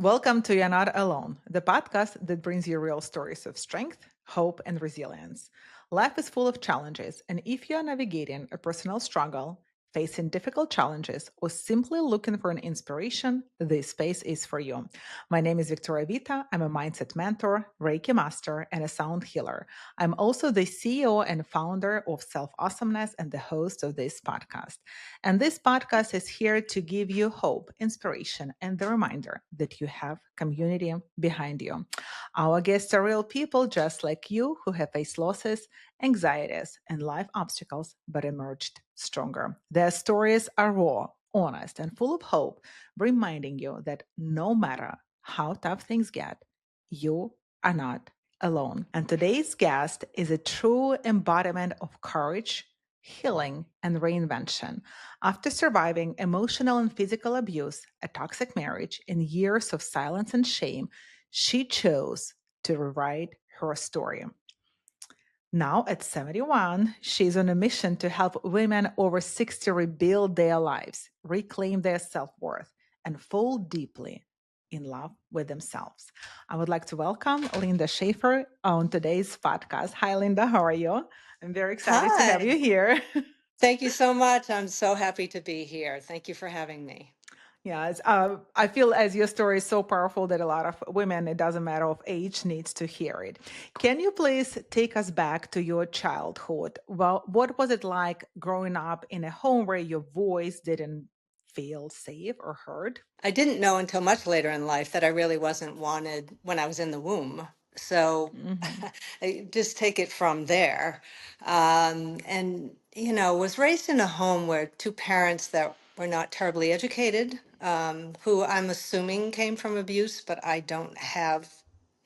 Welcome to You're Not Alone, the podcast that brings you real stories of strength, hope, and resilience. Life is full of challenges, and if you are navigating a personal struggle, facing difficult challenges, or simply looking for an inspiration, this space is for you. My name is Victoria Vita. I'm a mindset mentor, Reiki master, and a sound healer. I'm also the CEO and founder of Self Awesomeness and the host of this podcast. And this podcast is here to give you hope, inspiration, and the reminder that you have community behind you. Our guests are real people just like you who have faced losses, anxieties, and life obstacles, but emerged stronger. Their stories are raw, honest, and full of hope, reminding you that no matter how tough things get, you are not alone. And today's guest is a true embodiment of courage, healing, and reinvention. After surviving emotional and physical abuse, a toxic marriage, and years of silence and shame, she chose to rewrite her story. Now, at 71, she's on a mission to help women over 60 rebuild their lives, reclaim their self worth, and fall deeply in love with themselves. I would like to welcome Linda Shafer on today's podcast. Hi, Linda. How are you? I'm very excited to have you Hi. here. Thank you so much. I'm so happy to be here. Thank you for having me. Yes, I feel as your story is so powerful that a lot of women, it doesn't matter of age, needs to hear it. Can you please take us back to your childhood? Well, what was it like growing up in a home where your voice didn't feel safe or heard? I didn't know until much later in life that I really wasn't wanted when I was in the womb. So Hmm. I just take it from there. Was raised in a home where two parents that were not terribly educated, who I'm assuming came from abuse, but I don't have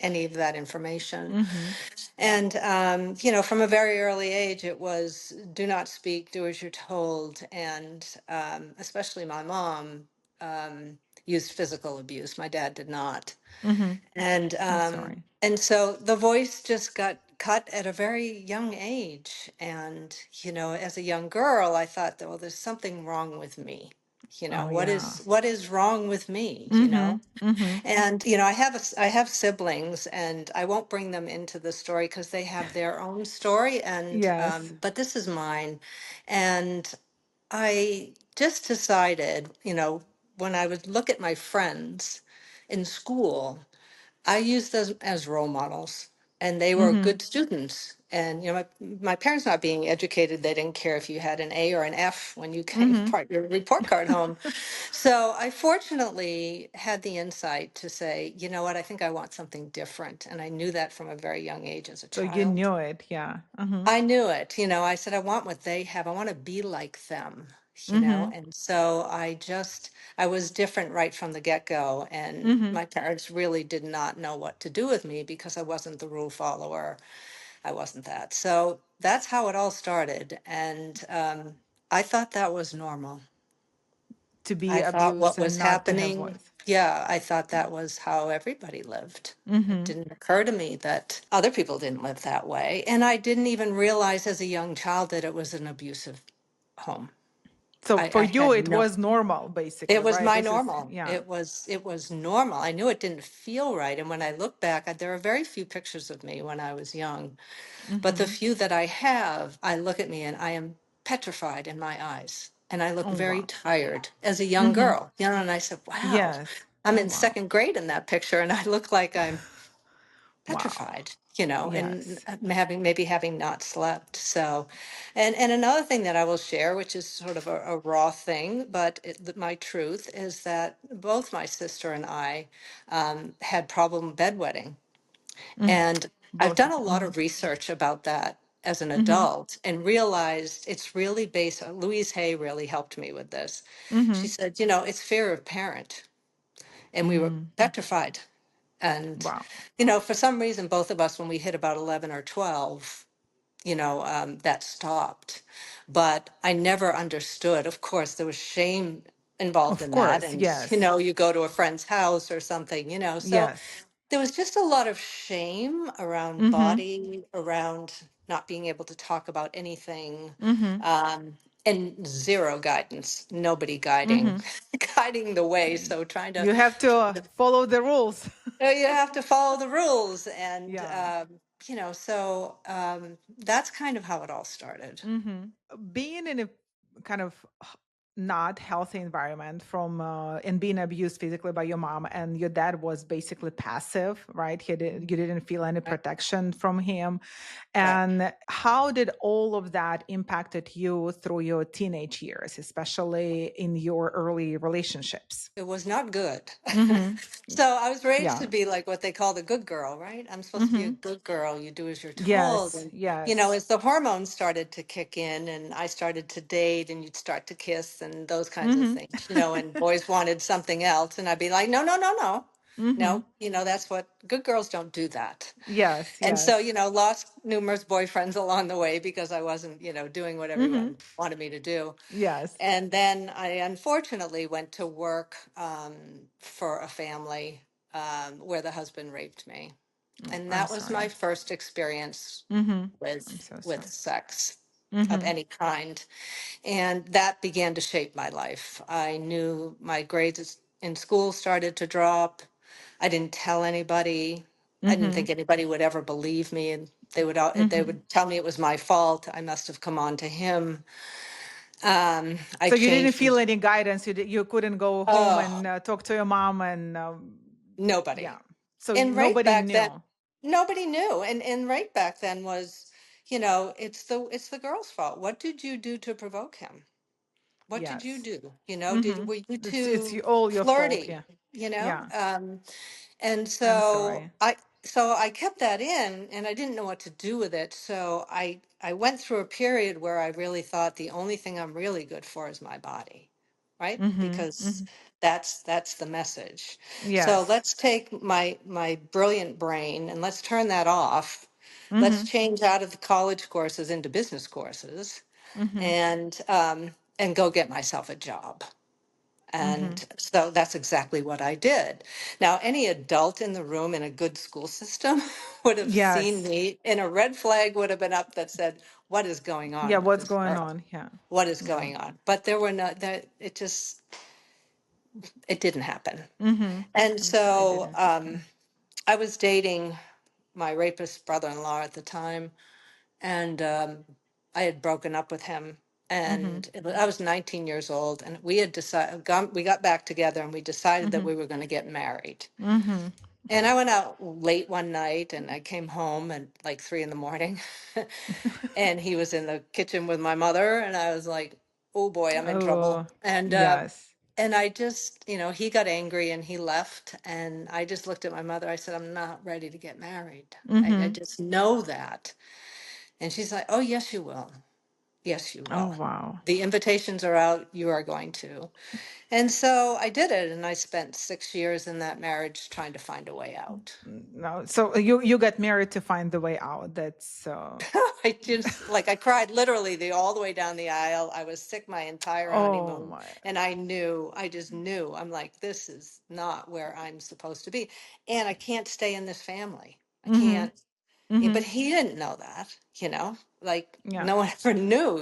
any of that information. Hmm. And, from a very early age, it was do not speak, do as you're told. And especially my mom used physical abuse. My dad did not. Hmm. And, I'm um, sorry. and so the voice just got cut at a very young age. And, as a young girl, I thought, well, there's something wrong with me. Oh, What yeah. is wrong with me, Hmm. Hmm. And I have siblings, and I won't bring them into the story because they have their own story, and Yes. but this is mine, and I just decided, when I would look at my friends in school, I used them as role models, and they were Hmm. good students. And my parents not being educated, they didn't care if you had an A or an F when you came Hmm. brought your report card home. So I fortunately had the insight to say, you know what, I think I want something different, and I knew that from a very young age as a So you child. knew it. Yeah. Hmm. I knew it. I said, I want what they have. I want to be like them, Hmm. and so I was different right from the get-go. And Hmm. my parents really did not know what to do with me because I wasn't the rule follower. I wasn't that. So that's how it all started. And I thought that was normal. To be I thought abused what and was not to have happening, voice. yeah, I thought that was how everybody lived. It Hmm. didn't occur to me that other people didn't live that way. And I didn't even realize as a young child that it was an abusive home. So for I you, had it no, was normal, basically, it was right? my This is, normal. yeah. It was normal. I knew it didn't feel right. And when I look back, there are very few pictures of me when I was young. But the Hmm. few that I have, I look at me and I am petrified in my eyes. And I look Oh, very wow. tired as a young Hmm. girl, and I said, wow, Yes. I'm Oh, in wow. second grade in that picture and I look like I'm Wow. petrified, and Yes. having not slept. So, and another thing that I will share, which is sort of a raw thing, but my truth is that both my sister and I had problem bedwetting. Mm. And I've Both done of a you. lot of research about that as an Hmm. adult and realized it's really based on Louise Hay really helped me with this. She Hmm. said, it's fear of parent. And we were Mm. petrified. And, Wow. for some reason, both of us, when we hit about 11 or 12, that stopped. But I never understood. Of course, there was shame involved Of in that. course. And, Yes. you go to a friend's house or something, so Yes. there was just a lot of shame around Hmm. body, around not being able to talk about anything. Hmm. Um, and zero guidance, nobody guiding Mhm. guiding the way. So trying to, You have to follow the rules. you have to follow the rules, and Yeah. so that's kind of how it all started. Being in a kind of not healthy environment from and being abused physically by your mom, and your dad was basically passive, right? You didn't feel any Right. protection from him. Correct. And how did all of that impacted you through your teenage years, especially in your early relationships? It was not good. Mm-hmm. So I was raised Yeah. to be like what they call the good girl, right? I'm supposed to be a Mm-hmm. good girl. You do as you're told. Yes. And, Yes. as the hormones started to kick in and I started to date and you'd start to kiss and those kinds of Mm-hmm. things, and boys wanted something else. And I'd be like, no, no, no, no. Mm-hmm. No, that's what good girls don't do that. Yes. And so, Yes. lost numerous boyfriends along the way because I wasn't, doing what Mm-hmm. everyone wanted me to do. Yes. And then I unfortunately went to work for a family where the husband raped me. Oh, And I'm that was my sorry. first experience Mm-hmm. I'm with so with sorry. sex of Mm-hmm. any kind. And that began to shape my life. I knew my grades in school started to drop. I didn't tell anybody. I didn't Mm-hmm. think anybody would ever believe me, and they Mm-hmm. would tell me it was my fault. I must have come on to him. I So you didn't changed from feel any guidance. You couldn't go home oh and talk to your mom, and nobody. yeah. So And right nobody back then, knew. nobody knew. And right back then was, it's the girl's fault. What did you do to provoke him? What did you Yes. do? Mm-hmm. Were you It's too all your fault. flirty? Yeah. Yeah. And I'm so sorry. I kept that in and I didn't know what to do with it. So I went through a period where I really thought the only thing I'm really good for is my body, right? Mm-hmm. Because Mm-hmm. that's the message. So Yes. let's take my brilliant brain and let's turn that off. Let's Mm-hmm. change out of the college courses into business courses Mm-hmm. and go get myself a job. Mm-hmm. And so that's exactly what I did. Now, any adult in the room in a good school system would have seen Yes. me, and a red flag would have been up that said, "What is going Yeah. on with What's this going girl? on? Yeah. What is Yeah. going on?" But there were no that it didn't happen. Mm-hmm. And I'm sorry it so didn't happen. I was dating my rapist brother-in-law at the time, and I had broken up with him. Mm-hmm. And I was 19 years old, and we had we got back together, and we decided that Mm-hmm. we were going to get married. Mm-hmm. And I went out late one night and I came home at like 3 in the morning and he was in the kitchen with my mother and I was like, oh boy, I'm in trouble. Oh, yes. And I just, he got angry and he left. And I just looked at my mother. I said, I'm not ready to get married. I Mm-hmm. just know that. And she's like, oh, yes, you will. Yes, you Oh, will. wow. The invitations are out. You are going to. And so I did it. And I spent 6 years in that marriage trying to find a way out. No, so you got married to find the way out. That's I just like I cried literally the all the way down the aisle. I was sick my entire oh honeymoon, my. and I just knew. I'm like, this is not where I'm supposed to be, and I can't stay in this family. I Mm-hmm. can't. Yeah, Mm-hmm. but he didn't know that, like Yeah. no one ever knew,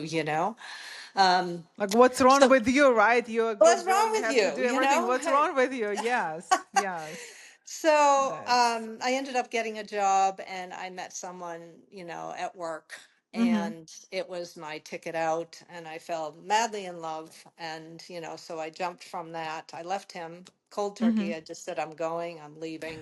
Um, Like, what's wrong so with you, right? You're a good what's girl. wrong You with have to you, do everything. What's Hey, wrong with you? Yes. Yes. So That's. I ended up getting a job and I met someone, at work. Mm-hmm. And it was my ticket out, and I fell madly in love. And, so I jumped from that. I left him cold Mm-hmm. turkey. I just said, I'm going, I'm leaving.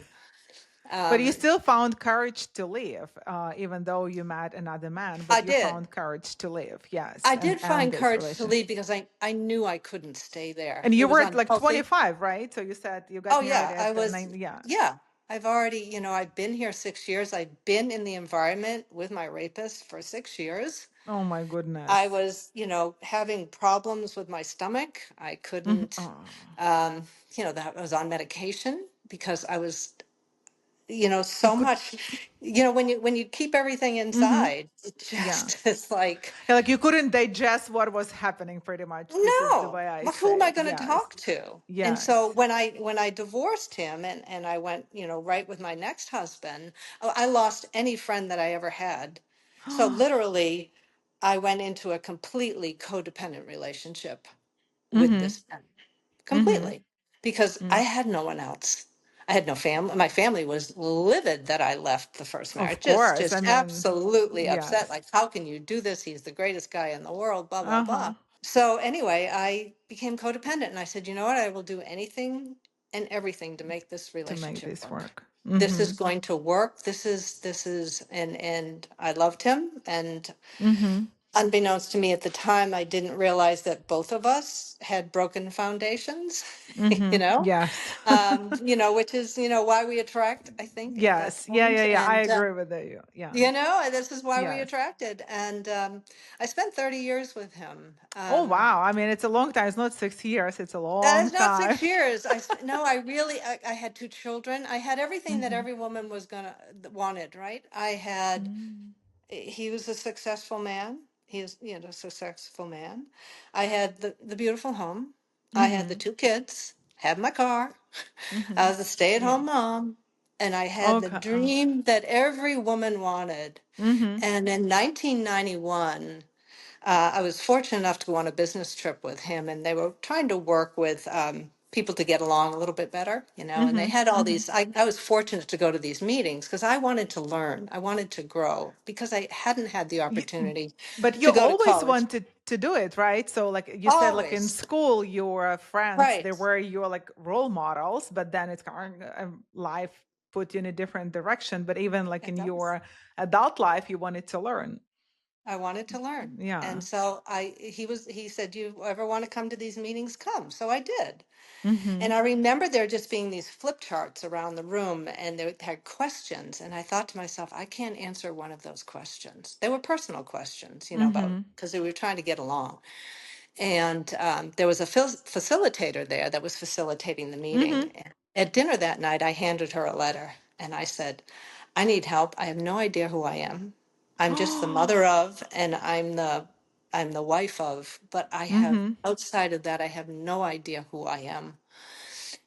But you Um, still found courage to leave, even though you met another man, I but you did. found courage to leave. Yes. I And did end find this courage to relationship. leave because I knew I couldn't stay there. And It you was were at like unhealthy. 25, right? So you said you got Oh, married yeah, I at was, 9. Yeah. yeah. I've already, I've been here 6 years. I've been in the environment with my rapist for 6 years. Oh my I goodness. was, having problems with my stomach. I Mhm. couldn't, Oh, um, that I was on medication because I was, you so could. much, when you keep everything Hmm. inside, it Yeah. just is like, Yeah, like you couldn't digest what was happening pretty much. This is the no, way I well, who am say I it. going to Yes. talk to? And so Yes. when I divorced him and I went, right with my next husband, I lost any friend that I ever had. So literally. I went into a completely codependent relationship with Mhm. this man, Mhm. completely, because I Mm. had no one else. I had no family. My family was livid that I left the first Of marriage, course. I just mean, absolutely upset. yes. Like, how can you do this? He's the greatest guy in the world, blah, blah, Uh-huh. blah. So anyway, I became codependent and I said, you know what? I will do anything and everything to make this To make relationship this work. work. This is Mhm. going to work. This is and I loved him, and Mhm. unbeknownst to me at the time, I didn't realize that both of us had broken foundations, Mhm. Yes. which is, why we attract, I think, at that Yes. Yeah, point. yeah, yeah. I And, agree with you. Yes. this is why we Yes. attracted. And I spent 30 years with him. Oh, wow. I mean, it's a long time. It's not 6 years. It's a long It's not time. 6 years. No, I had two children. I had everything that Mhm. every woman wanted, right? Mm. He was a successful man. He is, a successful man. I had the beautiful home. I had the Mhm. two kids, had my car. I Mhm. was a Yeah. stay-at-home mom, and I had the Okay. dream that every woman wanted. Mhm. And in 1991, I was fortunate enough to go on a business trip with him, and they were trying to work with people to get along a little bit better, and they Mhm. had all Mhm. these. I was fortunate to go to these meetings because I wanted to learn, I wanted to grow because I hadn't had the You, opportunity but you to go to always college. wanted to do it, right? So, like you said, like in Always. school, your friends, Right. they were your like role models, but then it's kind of life put you in a different direction. But even like It in does. your adult life, you wanted to learn. I wanted to learn. Yeah. And so he said, you ever want to come to these meetings? Come. So I did. And Mhm. I remember there just being these flip charts around the room and they had questions. And I thought to myself, I can't answer one of those questions. They were personal questions, about Mhm. because we were trying to get along. And there was a facilitator there that was facilitating the meeting. Mhm. And at dinner that night, I handed her a letter and I said, I need help. I have no idea who I am. I'm just the mother of, and I'm the wife of, but I have Mhm. outside of that, I have no idea who I am.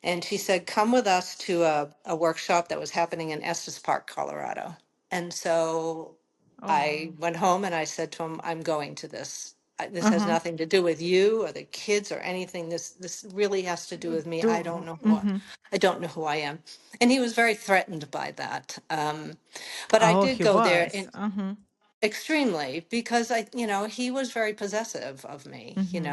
And she said, come with us to a workshop that was happening in Estes Park, Colorado. And so Oh, I wow. went home and I said to him, I'm going to this. This has Uh-huh. nothing to do with you or the kids or anything. This really has to do with me. Do mhm. I don't know who I am. And he was very threatened by that. But I Oh, did he go there was. Uh-huh. extremely because he was very possessive of me. Mhm.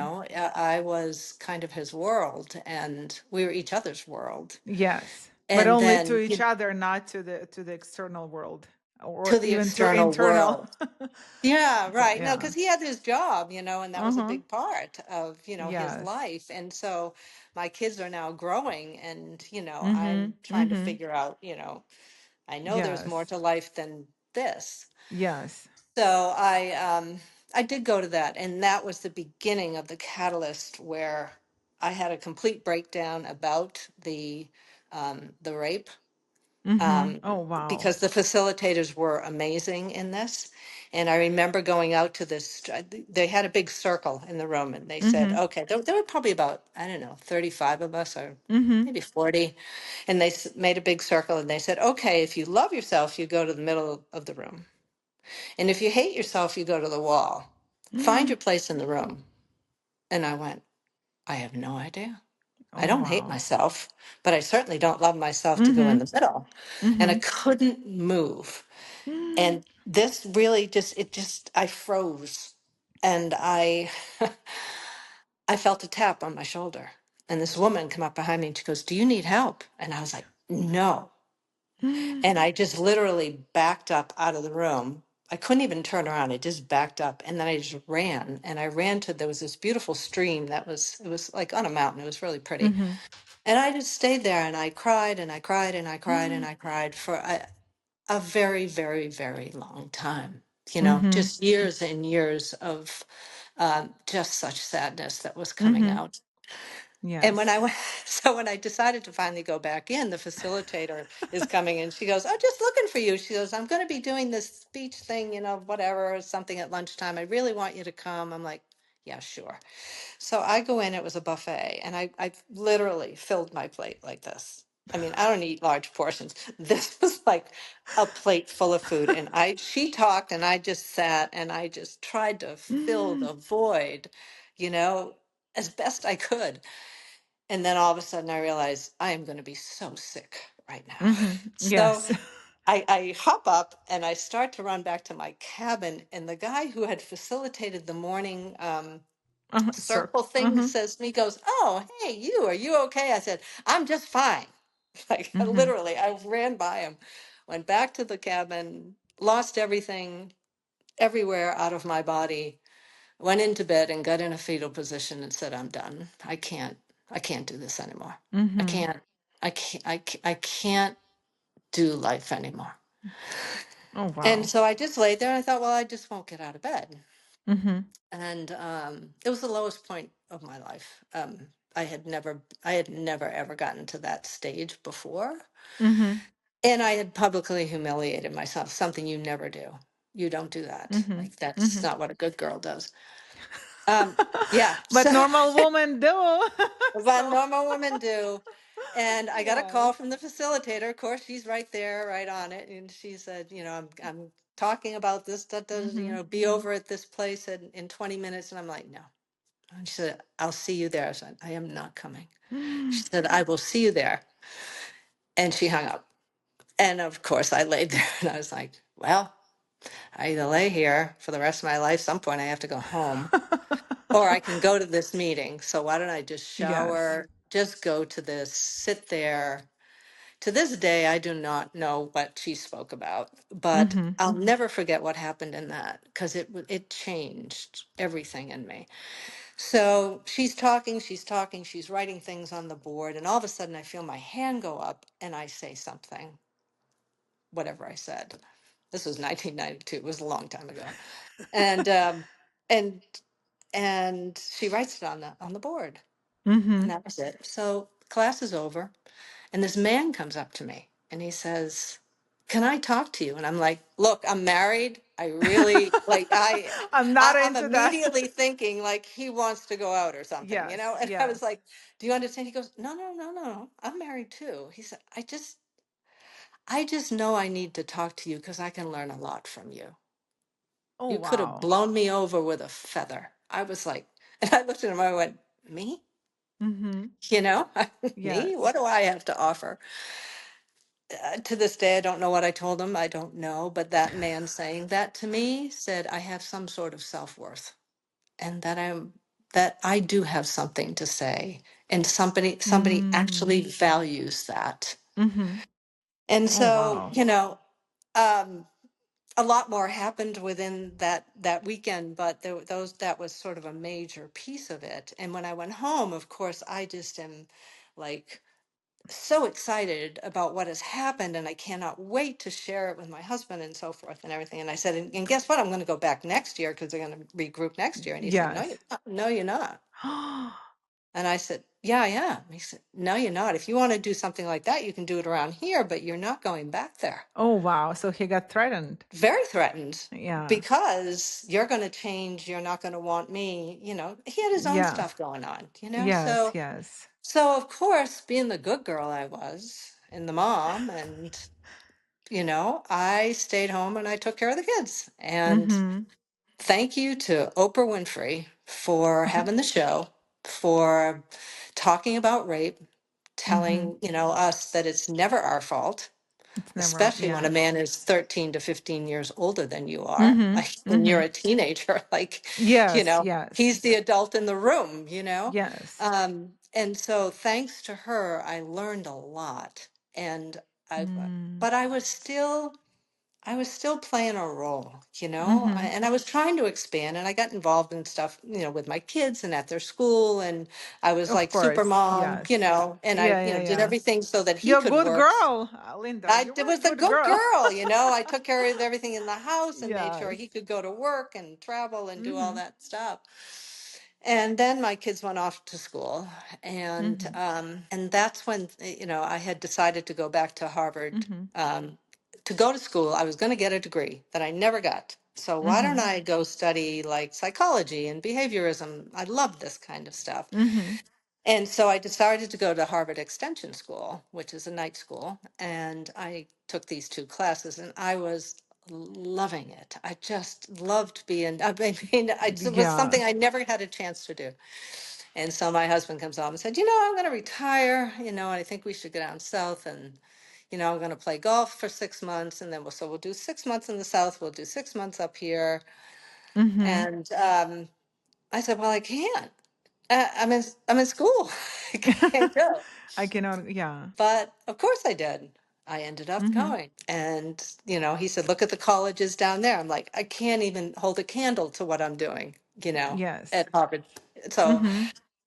I was kind of his world and we were each other's world. Yes, but And only to then each other, not to the external world, or to the even to external internal. world. Yeah, So, right. No, yeah. because he had his job, and that was a Uh-huh. big part of, his Yes. life. And so my kids are now growing and, I'm Mhm. trying to Mhm. figure out, I know there's more Yes. to life than this. Yes. So I did go to that, and that was the beginning of the catalyst where I had a complete breakdown about the rape, Mhm. um, Oh, wow. because the facilitators were amazing in this. And I remember going out to this, they had a big circle in the room, and they said, Mhm. okay, there were probably about, I don't know, 35 of us or Mhm. maybe 40. And they made a big circle and they said, okay, if you love yourself, you go to the middle of the room. And if you hate yourself, you go to the wall. Find your place in the room. And I went, I have no idea. I Oh, don't hate wow. myself, but I certainly don't love myself to go in Mhm. the middle. And I Mhm. couldn't move. Mm. And this really I froze. And I felt a tap on my shoulder. And this woman come up behind me and she goes, do you need help? And I was like, no. Mm. And I just literally backed up out of the room. I couldn't even turn around. I just backed up and then I just ran. And I ran there was this beautiful stream it was like on a mountain. It was really pretty. Mhm. And I just stayed there and I cried and I cried and I cried and Mm. I cried for a very, very, very long time. Mhm. Just years and years of just such sadness that was coming Mhm. out. And when Yes. I went, so when I decided to finally go back in, the facilitator is coming in. She goes, "Oh, just looking for you." She goes, "I'm going to be doing this speech thing, whatever, something at lunchtime. I really want you to come." I'm like, "Yeah, sure." So I go in. It was a buffet, and I literally filled my plate like this. I mean, I don't eat large portions. This was like a plate full of food. And she talked and I just sat and I just tried to fill the void, you know, as best I could. And then all of a sudden I realized I am going to be so sick right now. So Yes. I hop up and I start to run back to my cabin. And the guy who had facilitated the morning Sir. circle thing Mm-hmm. says to me, goes, "Oh, hey, are you okay?" I said, "I'm just fine." Like Mm-hmm. literally, I ran by him, went back to the cabin, lost everything everywhere out of my body, went into bed and got in a fetal position and said, "I'm done. I can't do this anymore. I Mm-hmm. can't, I can't do life anymore." Oh And wow. so I just laid there and I thought, well, I just won't get out of bed. Mm-hmm. And it was the lowest point of my life. I had never ever gotten to that stage before. Mm-hmm. And I had publicly humiliated myself, something you never do. You don't do that. Mm-hmm. Like that's Mm-hmm. not what a good girl does. Um, yeah. But So normal women do. what So normal women do. And I got a yes. call from the facilitator. Of course, she's right there, right on it. And she said, I'm talking about this, that does, Mm-hmm. be over at this place in 20 minutes. And I'm like, no. And she said, "I'll see you there." I said, "I am not coming." She said, "I will see you there." And she hung up. And of course, I laid there and I was like, well, I either lay here for the rest of my life, some point I have to go home, or I can go to this meeting. So why don't I just Yes. shower, just go to this, sit there. To this day, I do not know what she spoke about, but Mm-hmm. I'll never forget what happened in that because it changed everything in me. So she's talking, she's writing things on the board, and all of a sudden I feel my hand go up and I say something, whatever I said. This was 1992. It was a long time ago. And and and she writes it on the board, and Mm-hmm. that was it. So class is over, and this man comes up to me and he says, "Can I talk to you?" And I'm like, "Look, I'm married. I really like I'm not I'm into that. immediately thinking like he wants to go out or something, you know?" Yes. And I was Yes. like, "Do you understand?" He goes, "No, no, no, no. I'm married too." He said, I just know I need to talk to you because I can learn a lot from you. Oh You could have wow. blown me over with a feather." I was like, and I looked at him, I went, "Me? Mm-hmm. You know, me? Yes. What do I have to offer?" To this day, I don't know what I told him. I don't know. But that man saying that to me said, I have some sort of self worth and that I do have something to say. And somebody Mm. actually values that. Mm-hmm. And Oh so, wow. um, a lot more happened within that weekend, but that was sort of a major piece of it. And when I went home, of course, I just am like so excited about what has happened, and I cannot wait to share it with my husband and so forth and everything. And I said, and guess what? I'm going to go back next year because they're going to regroup next year. And he said, "No, Yes. you're not. No, you're not." And I said, "Yeah, I am." He said, "No, you're not. If you want to do something like that, you can do it around here, but you're not going back there." Oh wow. So he got threatened. Very threatened Yeah. because you're going to change. You're not going to want me. He had his own Yeah. stuff going on. Yes. So, Yes. so of course, being the good girl I was and the mom, and I stayed home and I took care of the kids. And Mm-hmm. thank you to Oprah Winfrey for having the show, for talking about rape, Mm-hmm. telling, us that it's never our fault, It's never. especially when a Yes. man is 13 to 15 years older than you are. Mm-hmm. Like when you're Mm-hmm. a teenager, like, Yes. Yes. he's the adult in the room. Yes. And so thanks to her, I learned a lot. And I, Mm. but I was still playing a role, Mm-hmm. and I was trying to expand and I got involved in stuff, with my kids and at their school. And I was Of like super course. mom, Yes. and I, Yeah. Yeah. did Yeah. everything so that he You're a could good work. girl, Linda. I You were a was a good good girl. girl. I took care of everything in the house and made sure Yes. he could go to work and travel and do all Mm-hmm. that stuff. And then my kids went off to school, Mm-hmm. and that's when I had decided to go back to Harvard, Mm-hmm. to go to school. I was going to get a degree that I never got. So why don't Mm-hmm. I go study like psychology and behaviorism? I love this kind of stuff. Mm-hmm. And so I decided to go to Harvard Extension School, which is a night school, and I took these two classes, and I was loving it. I just loved being, I mean, it was something I Yes. never had a chance to do. And so my husband comes home and said, I'm going to retire, and I think we should go down south and, I'm going to play golf for 6 months, and then we'll do 6 months in the south, we'll do 6 months up here. Mm-hmm. And I said, well, I can't. I'm in school. I can't go. I cannot, yeah. But of course I did. I ended up Mm-hmm. going. And, he said, look at the colleges down there. I'm like, I can't even hold a candle to what I'm doing, Yes. at Harvard. So, Mm-hmm.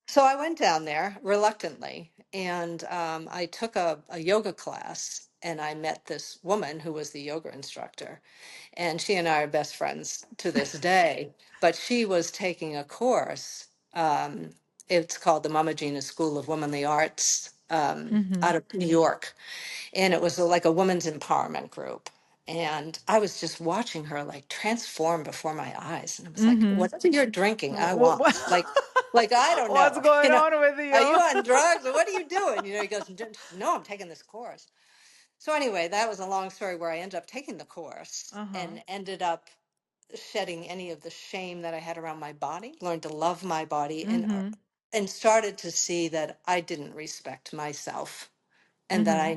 so I went down there reluctantly, and I took a yoga class, and I met this woman who was the yoga instructor. And she and I are best friends to this day. But she was taking a course. It's called the Mama Gina School of Womanly Arts, Mm-hmm. out of New York, and it was like a women's empowerment group. And I was just watching her like transform before my eyes, and it was like, Mm-hmm. whatever you're drinking, I What, want. Like I don't what's know, going on with are you you? on drugs or what are you doing? He goes, no, I'm taking this course. So anyway, that was a long story where I ended up taking the course Uh-huh. and ended up shedding any of the shame that I had around my body, learned to love my body, Mm-hmm. and started to see that I didn't respect myself, and that Mm-hmm.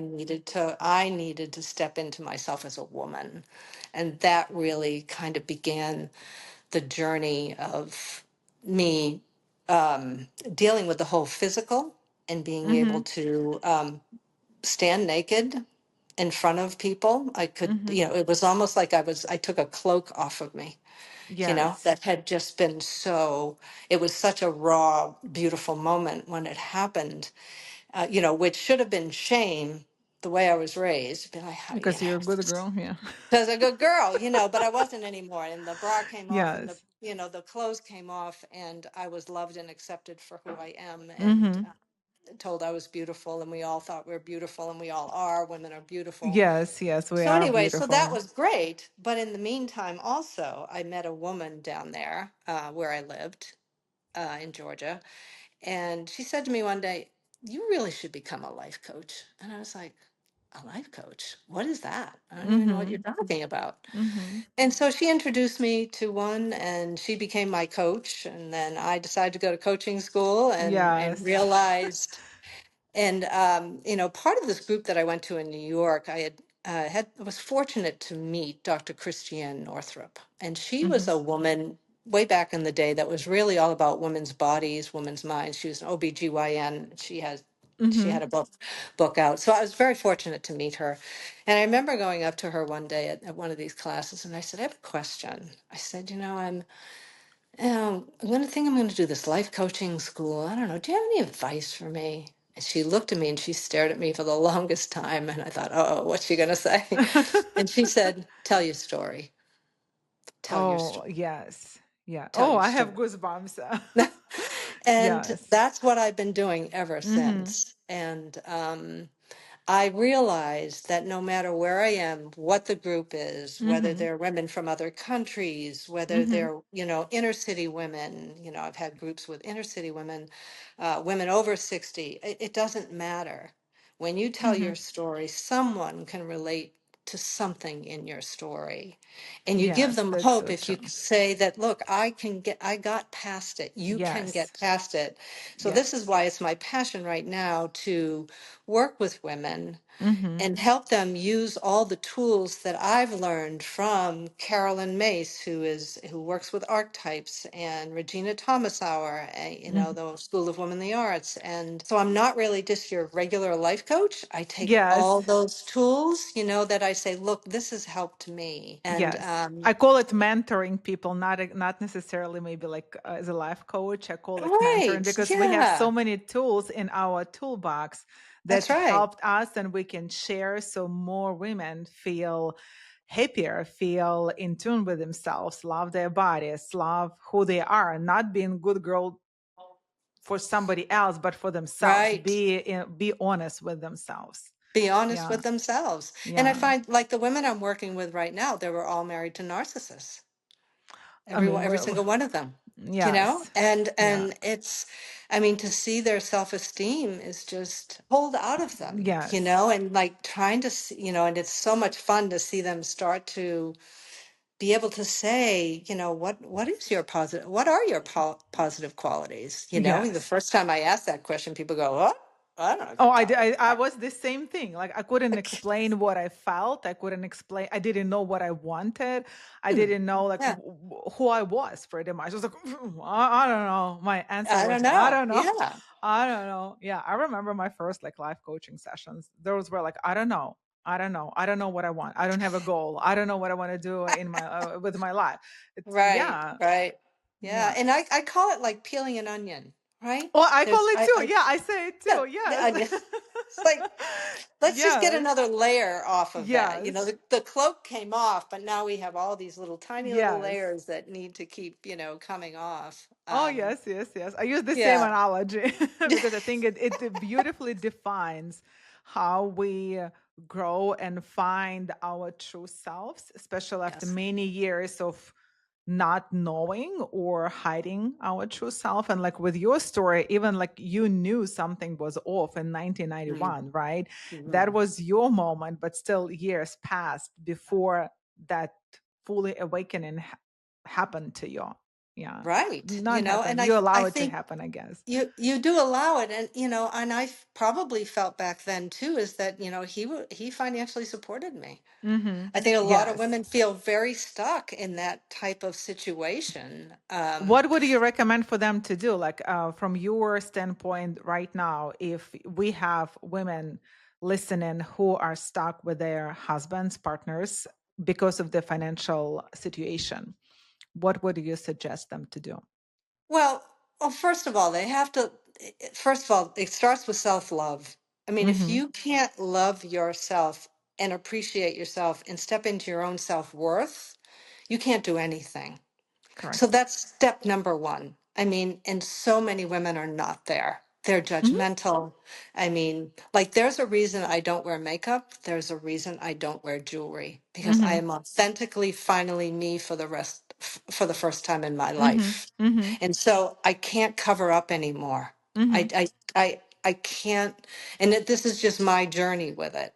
I needed to step into myself as a woman. And that really kind of began the journey of me dealing with the whole physical and being able Mm-hmm. to stand naked in front of people. I could, Mm-hmm. it was almost like I took a cloak off of me, Yes. that had just been so, it was such a raw, beautiful moment when it happened, which should have been shame the way I was raised, be like, Because you're a good girl, yeah. because a good girl, but I wasn't anymore. And the bra came off, and Yes. the clothes came off, and I was loved and accepted for who I am, and Mm-hmm. told I was beautiful, and we all thought we are beautiful, and we all are. Women are beautiful. Yes, yes, we So are anyway, so that beautiful. was great. But in the meantime, also, I met a woman down there where I lived in Georgia. And she said to me one day, you really should become a life coach. And I was like, a life coach? What is that? I don't even know what you're Mm-hmm. talking about. Mm-hmm. And so she introduced me to one, and she became my coach. And then I decided to go to coaching school, and Yes. realized, and part of this group that I went to in New York, I had was fortunate to meet Dr. Christiane Northrup, and she Mm-hmm. was a woman way back in the day that was really all about women's bodies, women's minds. She was an OBGYN. She Mm-hmm. had a book out. So I was very fortunate to meet her. And I remember going up to her one day at one of these classes, and I said, I have a question. I said, I'm going to do this life coaching school. I don't know. Do you have any advice for me? And she looked at me and she stared at me for the longest time. And I thought, oh, what's she going to say? And she said, tell your story. Tell your Oh, story. yes. Yeah. Tell Oh, your I have story. goosebumps. And Yes. that's what I've been doing ever Mm-hmm. since. And I realize that no matter where I am, what the group is, whether Mm-hmm. they're women from other countries, whether Mm-hmm. they're, inner city women, I've had groups with inner city women, women over 60, it doesn't matter. When you tell Mm-hmm. your story, someone can relate to something in your story. And you give Yes, them that's hope so if you true. say that, look, I got past it. You can Yes. get past it. So this is Yes. why it's my passion right now to work with women Mm-hmm. and help them use all the tools that I've learned from Carolyn Mace, who works with archetypes, and Regina Thomasauer, Mm-hmm. the School of Womenly Arts. And so I'm not really just your regular life coach. I take Yes. all those tools, that I say, look, this has helped me. And Yes. I call it mentoring people, not necessarily maybe like as a life coach. I call it mentoring right, because we have so yeah, many tools in our toolbox that that's right. helped us and we can share so more women feel happier, feel in tune with themselves, love their bodies, love who they are, not being good girl for somebody else, but for themselves. Right. Be honest with themselves. Be honest Yeah. with themselves. And I Yeah. find like the women I'm working with right now, they were all married to narcissists. I mean, Every single one of them. you know, Yes. Yeah. and it's, I mean, to see their self-esteem is just pulled out of them, Yes. and like trying to see, and it's so much fun to see them start to be able to say, what is your positive, what are your positive qualities? The Yes. first time I asked that question, people go, "What? I don't know what Oh, you're I, did- talking I about." was the same thing. Like I couldn't explain what I felt. I couldn't explain. I didn't know what I wanted. I Hmm. didn't know like Yeah, who I was. Pretty much, I was like, I don't know. My answer I was, don't I know. don't know. Yeah, I don't know. Yeah, I remember my first like life coaching sessions. Those were like, I don't know. I don't know. I don't know what I want. I don't have a goal. I don't know what I want to do in my with my life. It's right, yeah, right. Yeah, yeah. and I call it like peeling an onion, right? Well, I call There's it too. I Yeah, I say it yeah, too. the Yes. onion. It's like, let's just get Yes. another layer off of that. Yes. The cloak came off, but now we have all these little tiny little Yes. layers that need to keep, coming off. Oh, yes, yes, yes. I use the same Yeah. analogy because I think it beautifully defines how we grow and find our true selves, especially after Yes. many years of not knowing or hiding our true self. And like with your story, even like you knew something was off in Mm-hmm. 1991, right? That Mm-hmm. was your moment, but still years passed before that fully awakening happened to you. Yeah. Right. Not And happen. You I allow it to think happen, I guess. you do allow it, and and probably felt back then too, is that he financially supported me. Mhm. I think a lot of Yes. women feel very stuck in that type of situation. What would you recommend for them to do? Like, from your standpoint right now, if we have women listening who are stuck with their husbands, partners, because of the financial situation, what would you suggest them to do? Well, first of all, they have to. First of all, it starts with self-love. I mean, if Mhm. you can't love yourself and appreciate yourself and step into your own self-worth, you can't do anything. So Correct. that's step number one. I mean, and so many women are not there. They're Mhm. judgmental. I mean, like there's a reason I don't wear makeup. There's a reason I don't wear jewelry because I Mhm. am authentically, finally me for the first time in my Mhm. life. Mhm. And so I can't cover up anymore. I, Mhm. I, I can't, and this is just my journey with it.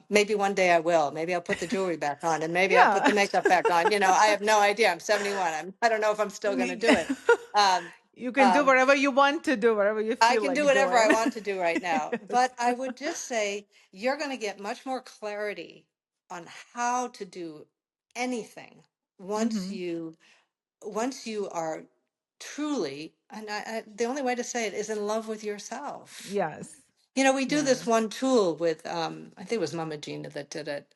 Maybe one day I will. Maybe I'll put the jewelry back on, and maybe I'll put Yeah. the makeup back on. I have no idea. I'm 71. I don't know if I'm still going to do it. Um, You can do um, whatever you want to do, whatever you I feel can do like whatever I doing. want to do right now. Yes. But I would just say you're going to get much more clarity on how to do anything once Mhm. you once you are truly, and the only way to say it is in love with yourself. Yes. We do this Yes. one tool with, I think it was Mama Gina that did it,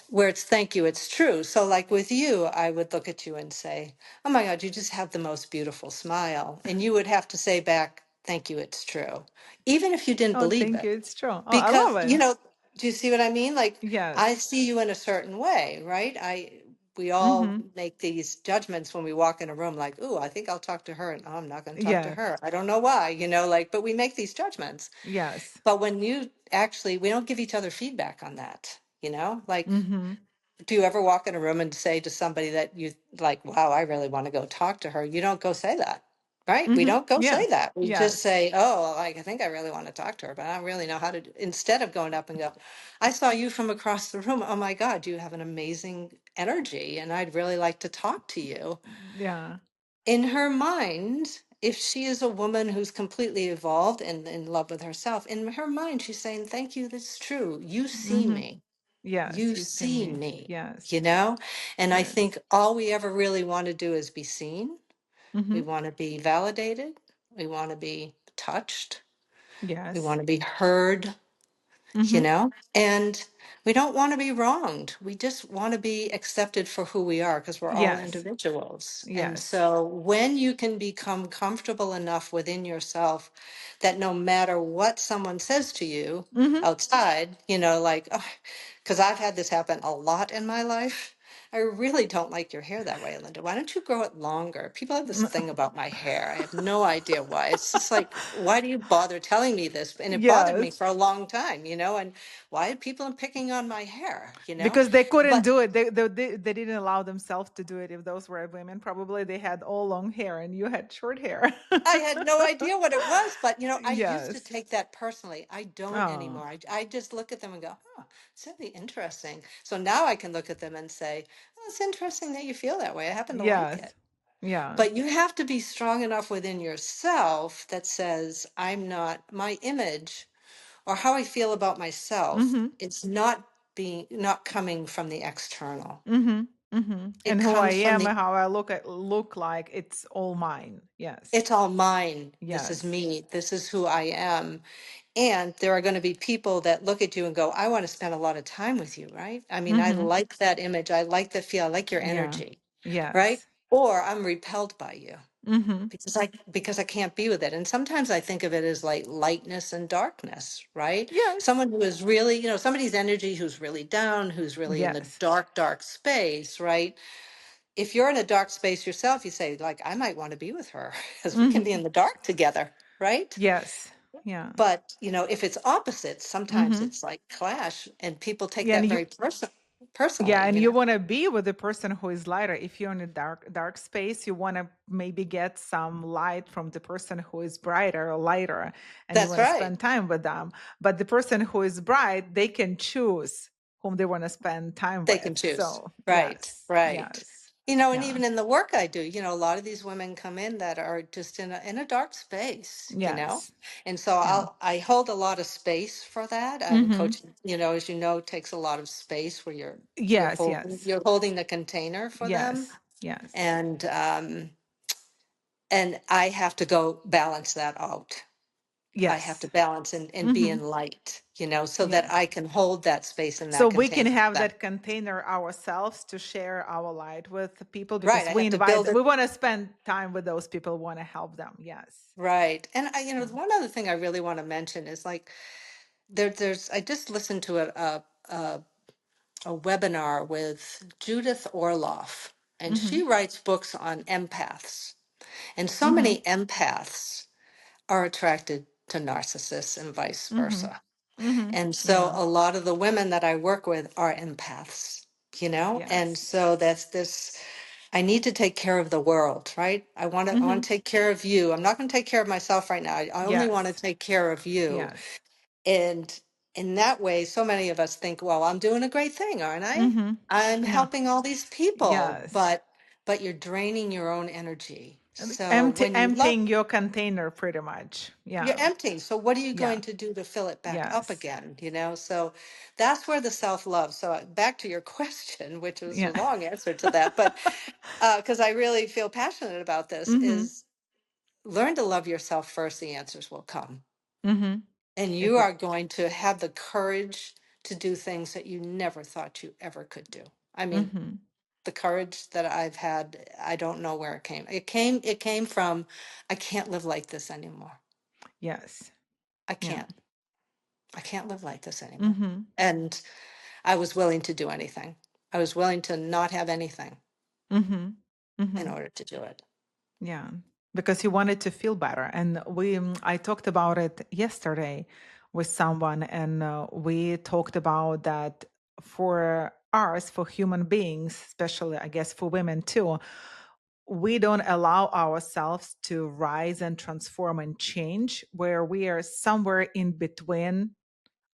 where it's thank you, it's true. So, like with you, I would look at you and say, "Oh my God, you just have the most beautiful smile." And you would have to say back, "Thank you, it's true." Even if you didn't Oh, believe thank it. you. It's true. Oh, I Because, love it. do you see what I mean? Like, I Yes. see you in a certain way, right? We all Mhm. make these judgments when we walk in a room, like, "Ooh, I think I'll talk to her, and oh, I'm not going to talk to Yes. her. I don't know why, like, but we make these judgments. Yes. But when we don't give each other feedback on that, like, Mhm. do you ever walk in a room and say to somebody that you like, wow, I really want to go talk to her? You don't go say that, right? We Mhm. don't go Yeah. say that. We just Yes. say, oh, like, I think I really want to talk to her, but I don't really know how to instead of going up and go, I saw you from across the room. Oh my God, you have an amazing energy, and I'd really like to talk to you. Yeah. In her mind, if she is a woman who's completely evolved and in love with herself, in her mind, she's saying, thank you, that's true. You see Mhm. me. Yes, You you see see me. me, Yes. you know? And I Yes. think all we ever really want to do is be seen. We Mhm. want to be validated. We want to be touched. We Yes. want to be heard, Mhm. and we don't want to be wronged. We just want to be accepted for who we are because we're all Yes. individuals. And Yes. so when you can become comfortable enough within yourself that no matter what someone says to you Mhm. outside, like, because I've had this happen a lot in my life. I really don't like your hair that way, Linda. Why don't you grow it longer? People have this thing about my hair. I have no idea why. It's just like, why do you bother telling me this? And it bothered me Yes, for a long time, and why are people picking on my hair? because they couldn't But do it. They didn't allow themselves to do it. If those were women, probably they had all long hair and you had short hair. I had no idea what it was, but I used to Yes. take that personally. I don't Oh, anymore. I just look at them and go, huh, it's really interesting. So now I can look at them and say, oh, it's interesting that you feel that way. I happen to like it. yes. Yeah. But you have to be strong enough within yourself that says, I'm not, my image or how I feel about myself, Mm-hmm. it's not coming from the external. Mm-hmm. Mm-hmm. It And who I comes from am the and how I look like, it's all mine. Yes. it's all mine. This is Yes. me. This is who I am. And there are going to be people that look at you and go, I want to spend a lot of time with you, right? I mean, I Mm-hmm. like that image. I like the feel. I like your Yeah. energy, right? Yes. Or I'm repelled by you Mm-hmm. because I can't be with it. And sometimes I think of it as like lightness and darkness, right? Yes. Someone who is really, somebody's energy who's really down, who's really in the Yes. dark, dark space, right? If you're in a dark space yourself, you say, like, I might want to be with her because we can be Mm-hmm. in the dark together, right? Yes. Yeah. But, if it's opposites, sometimes Mm-hmm. it's like clash and people take Yeah. And that you, very yeah, personally, and you want to be with the person who is lighter. If you're in a dark space, you want to maybe get some light from the person who is brighter or lighter, and you That's want to right. spend time with them. But the person who is bright, they can choose whom they want to spend time They can with. choose. So Right, yes, right. yes, And yeah, even in the work I do, a lot of these women come in that are just in a dark space. yes, And so yeah, I hold a lot of space for that. I'm mm-hmm. coaching, as you know, takes a lot of space where you're Yes, holding yes, you're holding the container for them. yes, yes, And I have to go balance that out. I have yes, to balance and be mm-hmm. in light, so that Yes. I can hold that space in So that we can container for have them. that container ourselves to share our light with the people Right. because I have to build we it. want to spend time with those people, want to help them. Yes. Right. And Yeah. one other thing I really want to mention is like I just listened to a webinar with Judith Orloff, and Mm-hmm. she writes books on empaths. And so Mm-hmm. many empaths are attracted to narcissists and vice Mm-hmm. versa. Mm-hmm. And so Yeah. a lot of the women that I work with are empaths. And Yes. so that's this I need to take care of the world, right? I Mm-hmm. want to take care of you. I'm not going to take care of myself right now. I only want to Yes. take care of you. Yes. And in that way, so many of us think, well, I'm doing a great thing, aren't I? Mm-hmm. I'm No. helping all these people, Yes. but you're draining your own energy. So when you love Emptying your container pretty much. you're Yeah. empty. So what are you Yeah. going to do to fill it back up Yes. again? So that's where the self-love. So back to your question, which was a Yeah. long answer to that, but because I really feel passionate about this, Mm-hmm. is learn to love yourself first. The answers will come, Mm-hmm. and you Agree. are going to have the courage to do things that you never thought you ever could do. I mean, Mm-hmm. the courage that I've had, I don't know where it came. It came from, I can't live like this anymore. Yes. I Yeah. can't. I can't live like this anymore. Mm-hmm. And I was willing to do anything. I was willing to not have anything Mm-hmm. in Mm-hmm. order to do it. Yeah, because he wanted to feel better. And I talked about it yesterday with someone, and we talked about that for us, for human beings, especially, I guess, for women too, we don't allow ourselves to rise and transform and change, where we are somewhere in between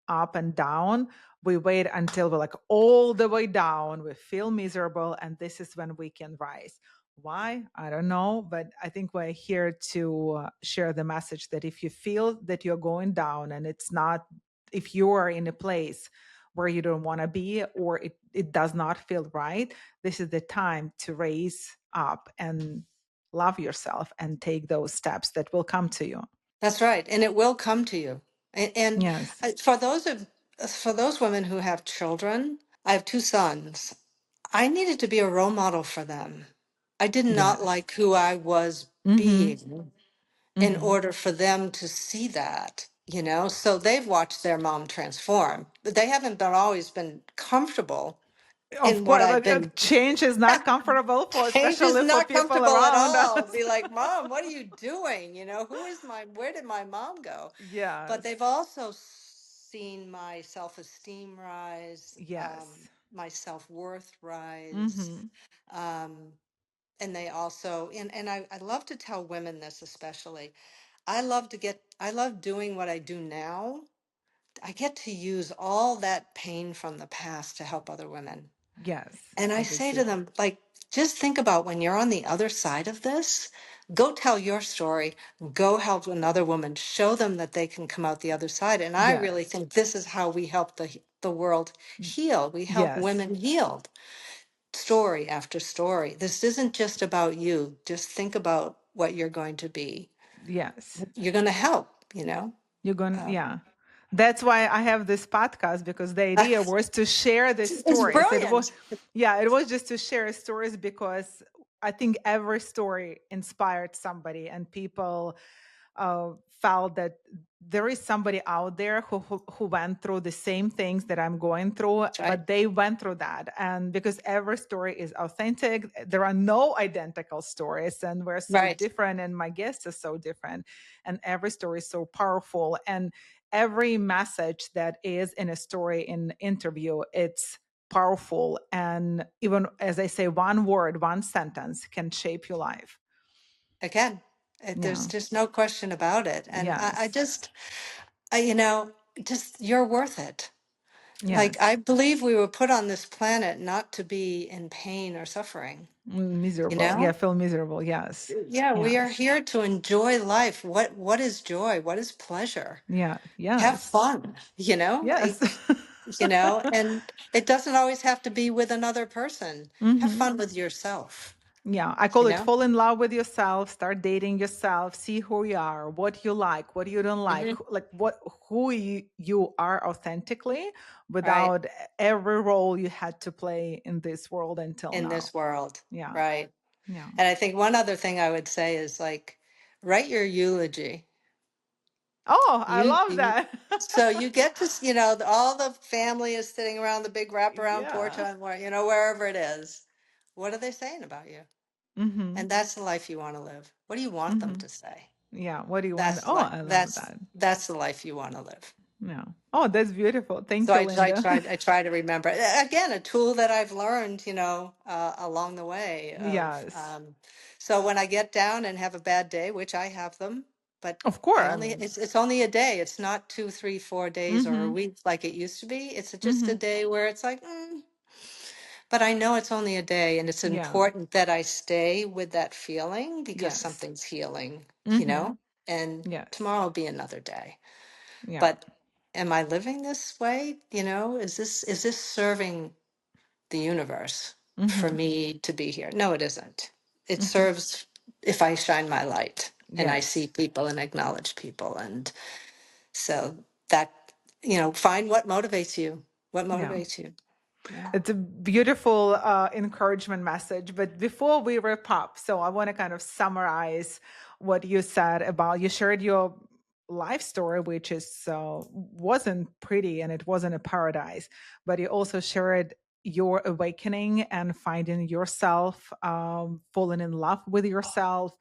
up and down. We wait until we're like all the way down, we feel miserable, and this is when we can rise. Why? I don't know, but I think we're here to share the message that if you feel that you're going down and it's not, if you are in a place where you don't want to be or it does not feel right, this is the time to raise up and love yourself and take those steps that will come to you. That's right, and it will come to you. And Yes. for those women who have children, I have two sons. I needed to be a role model for them. I did not Yes. like who I was Mm-hmm. being in Mm-hmm. order for them to see that. So they've watched their mom transform, but they haven't been always been comfortable Of in what course, I've but been. change is not comfortable for, Change is especially for not people comfortable at around all. us. Be like, Mom, what are you doing? Where did my mom go? But Yes. they've also seen my self-esteem rise, Yes. my self-worth rise. Mm-hmm. Um, and they also, and I love to tell women this especially. I love doing what I do now. I get to use all that pain from the past to help other women. Yes. And I I could say see. to them, like, just think about when you're on the other side of this, go tell your story, go help another woman, show them that they can come out the other side. And I really Yes. think this is how we help the world heal. We help Yes. women heal story after story. This isn't just about you. Just think about what you're going to be. Yes. You're going to help, you know? You're going, Um, yeah. That's why I have this podcast, because the idea was to share the it's stories. It was, brilliant. yeah, it was just to share stories, because I think every story inspired somebody, and people felt that there is somebody out there who went through the same things that I'm going through, That's right. but they went through that. And because every story is authentic, there are no identical stories, and we're so Right. different, and my guests are so different, and every story is so powerful. And every message that is in a story, in interview, it's powerful. And even, as I say, one word, one sentence can shape your life. Again, there's Yeah. just no question about it. And I Yes. just, you know, just you're worth it. Like, Yes. I believe we were put on this planet not to be in pain or suffering, you Miserable. Yeah, know? feel miserable. Yes. Yeah, we are Yes. here to enjoy life. What is joy? What is pleasure? Yeah. Have Yes. fun, Yes. like, and it doesn't always have to be with another person. Have Hmm. fun with yourself, Yeah, I you call it know? fall in love with yourself, start dating yourself, see who you are, what you like, what you don't like, Hmm. like what who you are authentically, Right? without every role you had to play in this world until In now. this world, Yeah. right? Yeah. And I think one other thing I would say is like, write your eulogy. Oh, I love You that. so you get to, all the family is sitting around the big wraparound porch Yeah. on where, wherever it is. What are they saying about you? Mhm. And that's the life you want to live. What do you want them Mhm. to say? Yeah, what do you want? That's the Oh, life. I love That's that. that's the life you want to live. Yeah. Oh, that's beautiful. So Thank you, Linda. I try to remember. Again, a tool that I've learned, along the way of. Yes. So when I get down and have a bad day, which I have them, but Of course. I I only mean, it's only a day. It's not 2, 3, 4 days or a mhm. week like it used to be. It's just a Mhm. day where it's like, but I know it's only a day, and it's Yeah. important that I stay with that feeling because Yes. something's healing, Mhm. and Yes. tomorrow will be another day. Yeah. But am I living this way? Is this serving the universe for Mhm. me to be here? No, it isn't. It Mhm. serves if I shine my light and I see Yes. people and acknowledge people. And so that, find what motivates you. What Yeah. motivates you? Yeah. It's a beautiful encouragement message. But before we wrap up, so I want to kind of summarize what you said about, you shared your life story, which is wasn't pretty, and it wasn't a paradise, but you also shared your awakening and finding yourself, falling in love with yourself,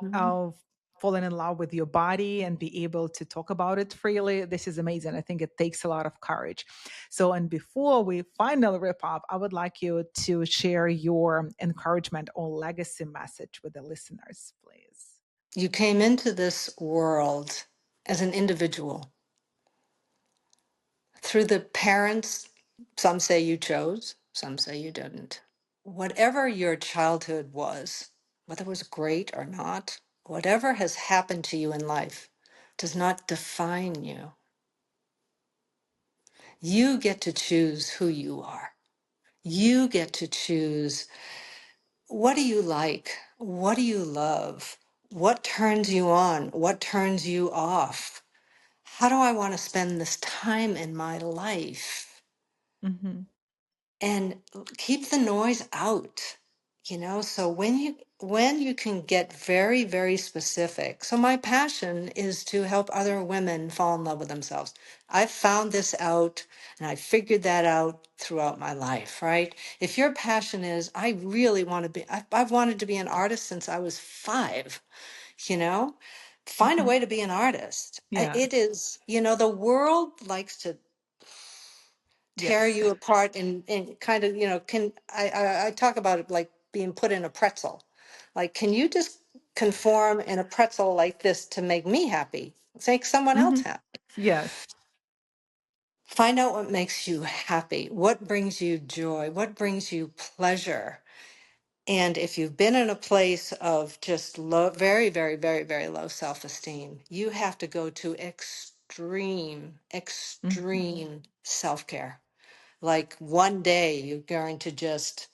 Mhm. of falling in love with your body and be able to talk about it freely. This is amazing. I think it takes a lot of courage. So, and before we finally wrap up, I would like you to share your encouragement or legacy message with the listeners, please. You came into this world as an individual through the parents. Some say you chose, some say you didn't. Whatever your childhood was, whether it was great or not, whatever has happened to you in life does not define you. You get to choose who you are. You get to choose, what do you like? What do you love? What turns you on? What turns you off? How do I want to spend this time in my life? Hmm. And keep the noise out. So when you can get very, very specific. So my passion is to help other women fall in love with themselves. I've found this out and I figured that out throughout my life, right? If your passion is, I really want to be, I've wanted to be an artist since I was 5, you know, find a Mhm. way to be an artist. It Yes. is, the world likes to tear Yes. you apart and kind of, can I talk about it like being put in a pretzel. Like, can you just conform in a pretzel like this to make me happy? Make someone else Hmm. happy. Yes. Find out what makes you happy, what brings you joy, what brings you pleasure. And if you've been in a place of just low, very, very, very, very low self-esteem, you have to go to extreme, Hmm. extreme self-care. Like one day you're going to just,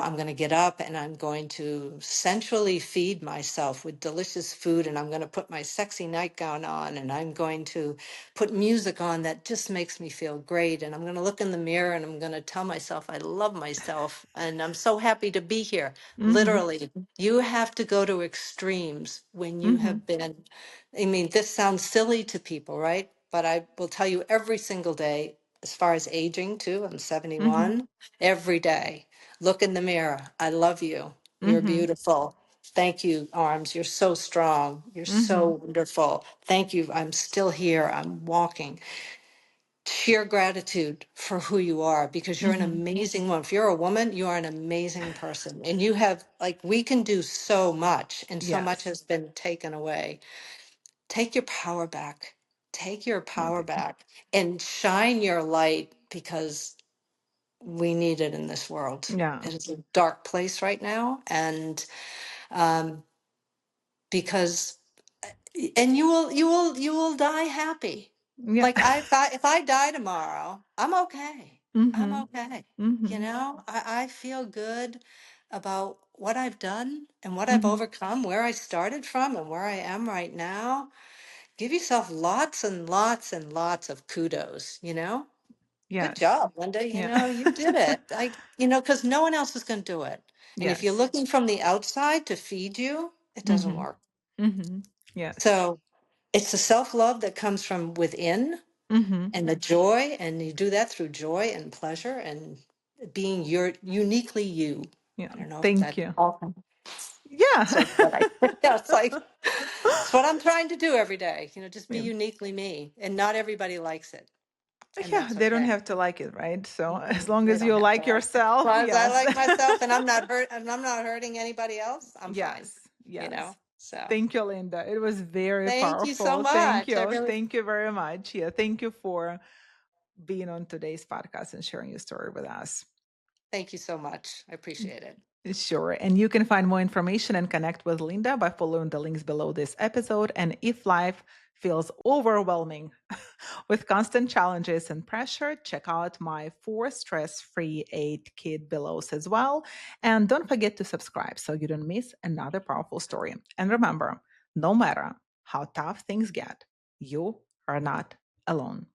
I'm going to get up and I'm going to sensually feed myself with delicious food, and I'm going to put my sexy nightgown on, and I'm going to put music on that just makes me feel great, and I'm going to look in the mirror and I'm going to tell myself I love myself and I'm so happy to be here. Hmm. Literally, you have to go to extremes when you Hmm. have been, I mean, this sounds silly to people, right? But I will tell you every single day, as far as aging too, I'm Hmm. 71, every day. Look in the mirror. I love you. You're Hmm. beautiful. Thank you, arms. You're so strong. You're so Hmm. wonderful. Thank you. I'm still here. I'm walking. Sheer gratitude for who you are, because you're an Hmm. amazing woman. If you're a woman, you are an amazing person. And you have, like, we can do so much, and so much Yes. has been taken away. Take your power back. Take your power Okay. back and shine your light, because we need it in this world. Yeah. It is a dark place right now, and um, because and you will die happy. Yeah. Like, if I die tomorrow, I'm okay. I'm Hmm. okay. Hmm. I feel good about what I've done and what I've Hmm. overcome, where I started from and where I am right now. Give yourself lots and lots and lots of kudos. Good Yes. job, Linda. Yeah. You did it. Because no one else is going to do it. And if you're Yes. looking from the outside to feed you, it doesn't Hmm. work. Hmm. Yes. So it's the self-love that comes from within, Hmm. and the joy, and you do that through joy and pleasure and being your uniquely you. Yeah. I don't know if Thank that you. all Yeah. sort of what I yeah, it's like it's what I'm trying to do every day. Just be Yeah. uniquely me. And not everybody likes it. And Yeah, that's they don't okay. have to like it, right? So as Mm-mm, long they as don't you have to like like it. As yourself, long as I yes. like myself and I'm not hurting anybody else, I'm fine. Yes, yes. So Thank you, Linda. It was very thank you so powerful. Thank much. I you. really Thank you very much. Yeah, thank you for being on today's podcast and sharing your story with us. thank you so much. I appreciate it. Sure. And you can find more information and connect with Linda by following the links below this episode. And if life feels overwhelming with constant challenges and pressure, check out my 4 stress-free 8 kid billows as well. And don't forget to subscribe so you don't miss another powerful story. And remember, no matter how tough things get, you are not alone.